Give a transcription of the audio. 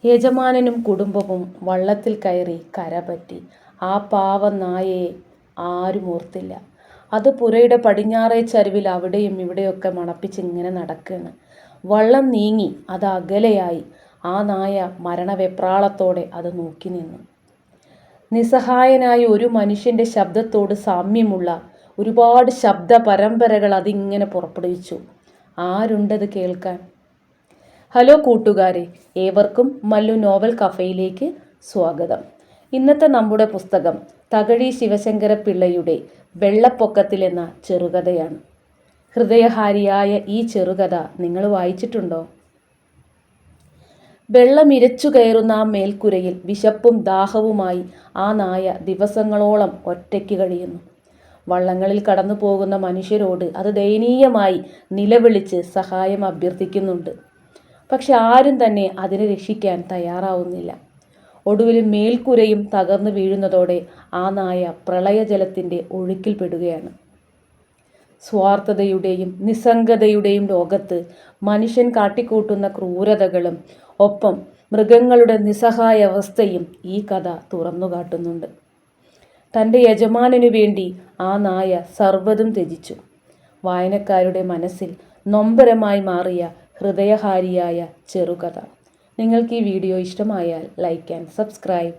യജമാനനും കുടുംബവും വള്ളത്തിൽ കയറി കരപറ്റി. ആ പാവം നായയെ ആരും ഓർത്തില്ല. അത് പുരയുടെ പടിഞ്ഞാറേ ചരിവിൽ അവിടെയും ഇവിടെയൊക്കെ മണപ്പിച്ചിങ്ങനെ നടക്കുകയാണ്. വള്ളം നീങ്ങി, അത് അകലെയായി. ആ നായ മരണവെപ്രാളത്തോടെ അത് നോക്കി നിന്നു. നിസ്സഹായനായ ഒരു മനുഷ്യൻ്റെ ശബ്ദത്തോട് സാമ്യമുള്ള ഒരുപാട് ശബ്ദ പരമ്പരകൾ അതിങ്ങനെ പുറപ്പെടുവിച്ചു. ആരുണ്ടത് കേൾക്കാൻ? ഹലോ കൂട്ടുകാരെ, ഏവർക്കും മല്ലു നോവൽ കഫയിലേക്ക് സ്വാഗതം. ഇന്നത്തെ നമ്മുടെ പുസ്തകം തകഴി ശിവശങ്കര പിള്ളയുടെ വെള്ളപ്പൊക്കത്തിൽ എന്ന ചെറുകഥയാണ്. ഹൃദയഹാരിയായ ഈ ചെറുകഥ നിങ്ങൾ വായിച്ചിട്ടുണ്ടോ? വെള്ളമിരച്ചു കയറുന്ന ആ മേൽക്കുരയിൽ വിശപ്പും ദാഹവുമായി ആ നായ ദിവസങ്ങളോളം ഒറ്റയ്ക്ക് കഴിയുന്നു. വള്ളങ്ങളിൽ കടന്നു പോകുന്ന മനുഷ്യരോട് അത് ദയനീയമായി നിലവിളിച്ച് സഹായം അഭ്യർത്ഥിക്കുന്നുണ്ട്. പക്ഷെ ആരും തന്നെ അതിനെ രക്ഷിക്കാൻ തയ്യാറാവുന്നില്ല. ഒടുവിൽ മേൽക്കുരയും തകർന്നു വീഴുന്നതോടെ ആ നായ പ്രളയജലത്തിൻ്റെ ഒഴുക്കിൽപ്പെടുകയാണ്. സ്വാർത്ഥതയുടെയും നിസ്സംഗതയുടെയും ലോകത്ത് മനുഷ്യൻ കാട്ടിക്കൂട്ടുന്ന ക്രൂരതകളും ഒപ്പം മൃഗങ്ങളുടെ നിസ്സഹായ അവസ്ഥയും ഈ കഥ തുറന്നുകാട്ടുന്നുണ്ട്. തൻ്റെ യജമാനു വേണ്ടി ആ നായ സർവ്വതും ത്യജിച്ചു. വായനക്കാരുടെ മനസ്സിൽ നൊമ്പരമായി മാറിയ ഹൃദയഹാരിയായ ചെറുകഥ. നിങ്ങൾക്ക് ഈ വീഡിയോ ഇഷ്ടമായാൽ ലൈക്ക് ആൻഡ് സബ്സ്ക്രൈബ്.